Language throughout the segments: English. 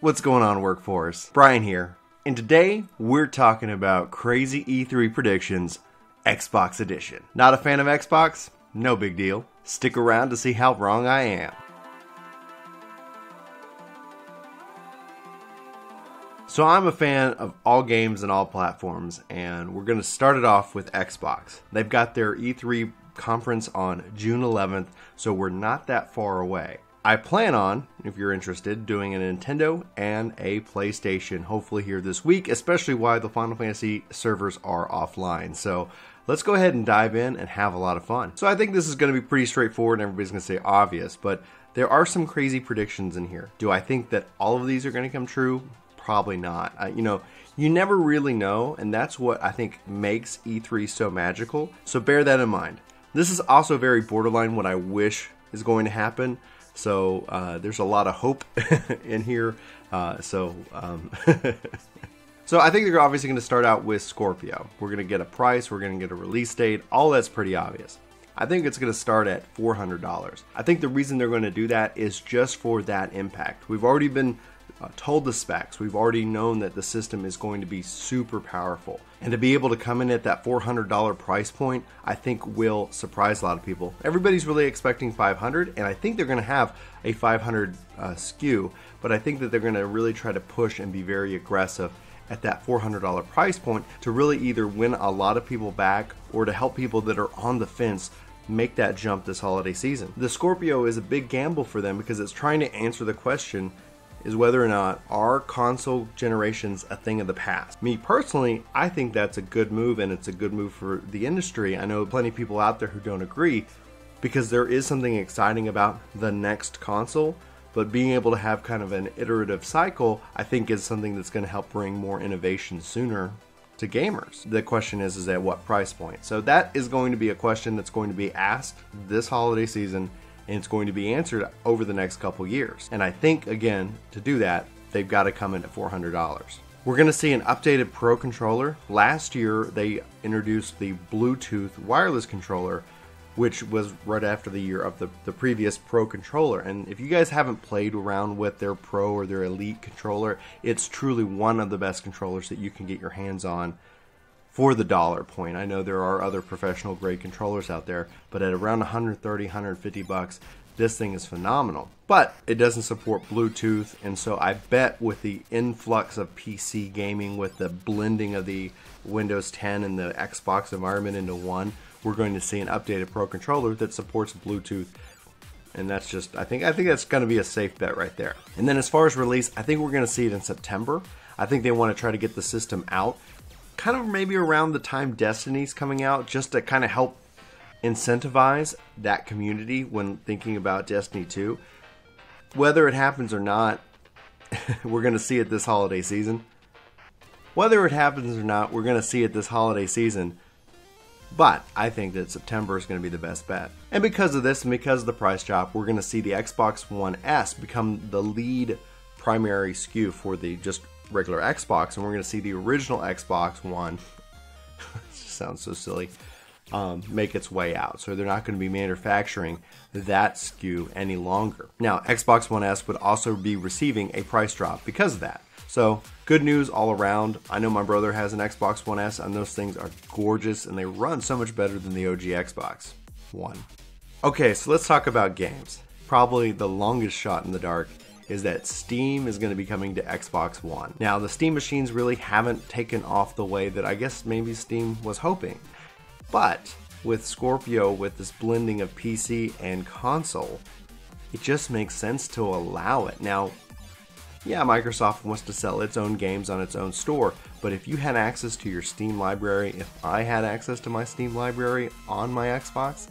What's going on, workforce? Brian here, and today we're talking about crazy E3 predictions, Xbox Edition. Not a fan of Xbox? No big deal. Stick around to see how wrong I am. So I'm a fan of all games and all platforms, and we're going to start it off with Xbox. They've got their E3 conference on June 11th, so we're not that far away. I plan on, if you're interested, doing a Nintendo and a PlayStation hopefully here this week, especially while the Final Fantasy servers are offline. So let's go ahead and dive in and have a lot of fun. So I think this is going to be pretty straightforward and everybody's going to say obvious, but there are some crazy predictions in here. Do I think that all of these are going to come true? Probably not. You never really know, and that's what I think makes E3 so magical. So bear that in mind. This is also very borderline what I wish is going to happen. So there's a lot of hope in here. So I think they're obviously going to start out with Scorpio. We're going to get a price. We're going to get a release date. All that's pretty obvious. I think it's going to start at $400. I think the reason they're going to do that is just for that impact. We've already been told the specs. We've already known that the system is going to be super powerful. And to be able to come in at that $400 price point, I think will surprise a lot of people. Everybody's really expecting $500, and I think they're going to have a $500 SKU, but I think that they're going to really try to push and be very aggressive at that $400 price point to really either win a lot of people back or to help people that are on the fence make that jump this holiday season. The Scorpio is a big gamble for them because it's trying to answer the question is whether or not are console generations a thing of the past. Me personally, I think that's a good move, and it's a good move for the industry. I know plenty of people out there who don't agree because there is something exciting about the next console, but being able to have kind of an iterative cycle, I think is something that's going to help bring more innovation sooner to gamers. The question is at what price point? So that is going to be a question that's going to be asked this holiday season, and it's going to be answered over the next couple years. And I think, again, to do that, they've got to come in at $400. We're going to see an updated Pro controller. Last year, they introduced the Bluetooth wireless controller, which was right after the year of the previous Pro controller. And if you guys haven't played around with their Pro or their Elite controller, it's truly one of the best controllers that you can get your hands on for the dollar point. I know there are other professional grade controllers out there, but at around $130, $150, this thing is phenomenal. But it doesn't support Bluetooth, and so I bet with the influx of PC gaming, with the blending of the Windows 10 and the Xbox environment into one, we're going to see an updated Pro controller that supports Bluetooth. And that's just, I think that's going to be a safe bet right there. And then as far as release, I think we're going to see it in September. I think they want to try to get the system out kind of maybe around the time Destiny's coming out, just to kind of help incentivize that community when thinking about Destiny 2. Whether it happens or not, we're going to see it this holiday season. Whether it happens or not, we're going to see it this holiday season. But I think that September is going to be the best bet. And because of this and because of the price drop, we're going to see the Xbox One S become the lead primary SKU for the just regular Xbox, and we're going to see the original Xbox One it just sounds so silly, make its way out. So they're not going to be manufacturing that SKU any longer. Now, Xbox One S would also be receiving a price drop because of that. So good news all around. I know my brother has an Xbox One S, and those things are gorgeous, and they run so much better than the OG Xbox One. Okay, so let's talk about games. Probably the longest shot in the dark is that Steam is going to be coming to Xbox One. Now, the Steam machines really haven't taken off the way that I guess maybe Steam was hoping. But with Scorpio, with this blending of PC and console, it just makes sense to allow it. Now, yeah, Microsoft wants to sell its own games on its own store, but if you had access to your Steam library, if I had access to my Steam library on my Xbox,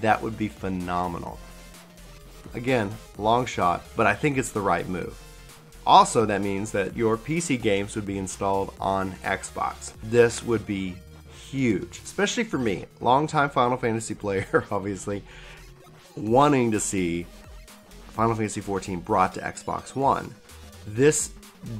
that would be phenomenal. Again, long shot, but I think it's the right move. Also, that means that your PC games would be installed on Xbox. This would be huge, especially for me, longtime Final Fantasy player, obviously, wanting to see Final Fantasy XIV brought to Xbox One. This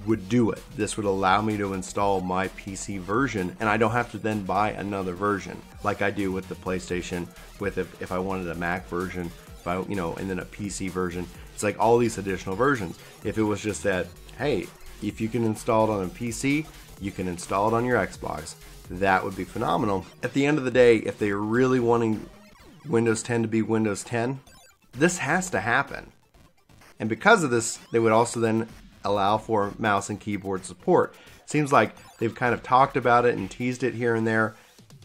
would do it. This would allow me to install my PC version, and I don't have to then buy another version like I do with the PlayStation. With if I wanted a Mac version, and then a PC version, It's like all these additional versions. If it was just that, hey, if you can install it on a PC, you can install it on your Xbox, that would be phenomenal. At the end of the day, if they're really wanting Windows 10 to be Windows 10, this has to happen. And because of this, they would also then allow for mouse and keyboard support. Seems like they've kind of talked about it and teased it here and there.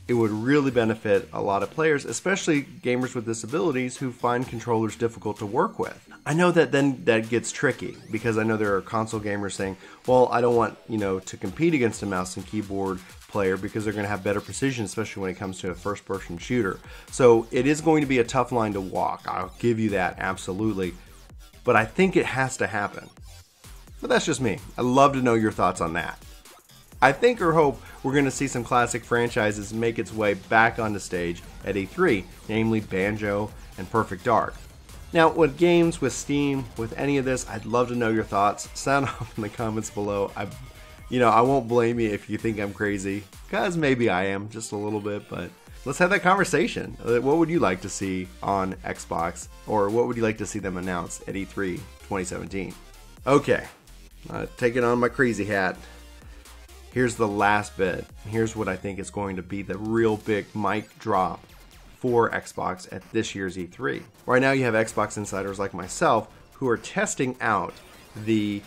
It would really benefit a lot of players, especially gamers with disabilities who find controllers difficult to work with. I know that then that gets tricky, because I know there are console gamers saying, well, I don't want, to compete against a mouse and keyboard player because they're going to have better precision, especially when it comes to a first-person shooter. So it is going to be a tough line to walk. I'll give you that, absolutely. But I think it has to happen. But that's just me. I'd love to know your thoughts on that. I think or hope we're going to see some classic franchises make its way back onto stage at E3, namely Banjo and Perfect Dark. Now, with games, with Steam, with any of this, I'd love to know your thoughts. Sound off in the comments below. I won't blame you if you think I'm crazy, because maybe I am, just a little bit, but let's have that conversation. What would you like to see on Xbox, or what would you like to see them announce at E3 2017? Okay, taking on my crazy hat. Here's the last bit. Here's what I think is going to be the real big mic drop for Xbox at this year's E3. Right now you have Xbox insiders like myself who are testing out the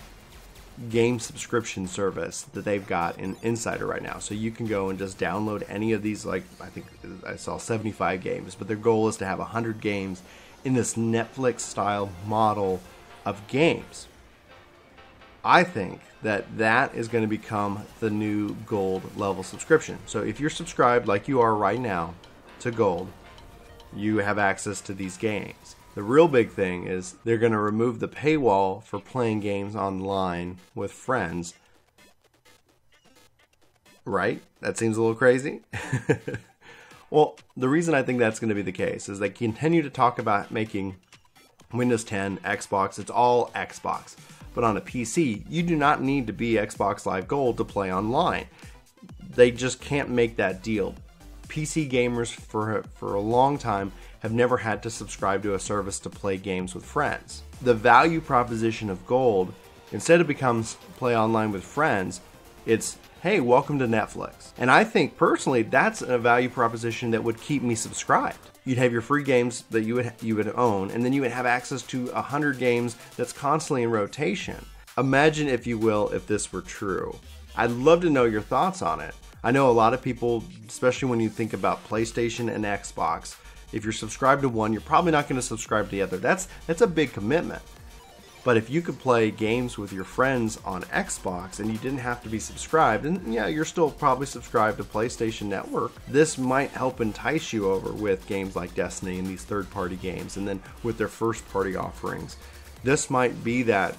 game subscription service that they've got in Insider right now. So you can go and just download any of these, like I think I saw 75 games, but their goal is to have 100 games in this Netflix style model of games. I think that is going to become the new gold level subscription. So if you're subscribed like you are right now to gold, you have access to these games. The real big thing is they're going to remove the paywall for playing games online with friends. Right? That seems a little crazy. Well, the reason I think that's going to be the case is they continue to talk about making Windows 10, Xbox, it's all Xbox. But on a PC, you do not need to be Xbox Live Gold to play online. They just can't make that deal. PC gamers for a long time have never had to subscribe to a service to play games with friends. The value proposition of Gold, instead of becomes play online with friends, it's, hey, welcome to Netflix. And I think personally that's a value proposition that would keep me subscribed. You'd have your free games that you would own, and then you would have access to 100 games that's constantly in rotation. Imagine, if you will, if this were true. I'd love to know your thoughts on it. I know a lot of people, especially when you think about PlayStation and Xbox, if you're subscribed to one, you're probably not going to subscribe to the other. That's a big commitment. But if you could play games with your friends on Xbox and you didn't have to be subscribed, and yeah, you're still probably subscribed to PlayStation Network, this might help entice you over with games like Destiny and these third-party games, and then with their first-party offerings. This might be that,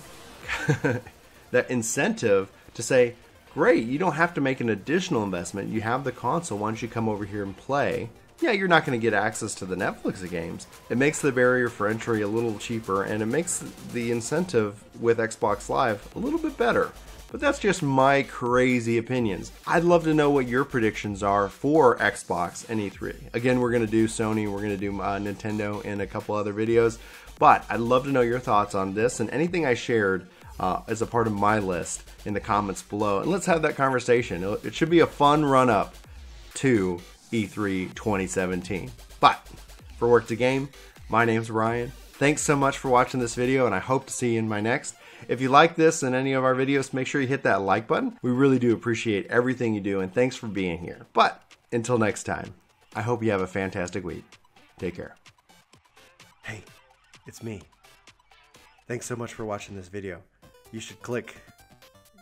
that incentive to say, great, you don't have to make an additional investment. You have the console. Why don't you come over here and play? Yeah, you're not going to get access to the Netflix games. It makes the barrier for entry a little cheaper, and it makes the incentive with Xbox Live a little bit better. But that's just my crazy opinions. I'd love to know what your predictions are for Xbox and E3. Again, we're going to do Sony, we're going to do Nintendo in a couple other videos, but I'd love to know your thoughts on this and anything I shared as a part of my list in the comments below. And let's have that conversation. It should be a fun run-up to E3 2017. But for Work to Game, my name's Ryan. Thanks so much for watching this video, and I hope to see you in my next. If you like this and any of our videos, make sure you hit that like button. We really do appreciate everything you do, and thanks for being here. But until next time, I hope you have a fantastic week. Take care. Hey, it's me. Thanks so much for watching this video. You should click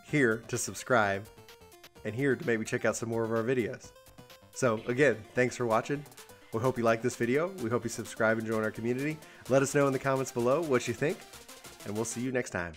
here to subscribe and here to maybe check out some more of our videos. So again, thanks for watching. We hope you like this video. We hope you subscribe and join our community. Let us know in the comments below what you think, and we'll see you next time.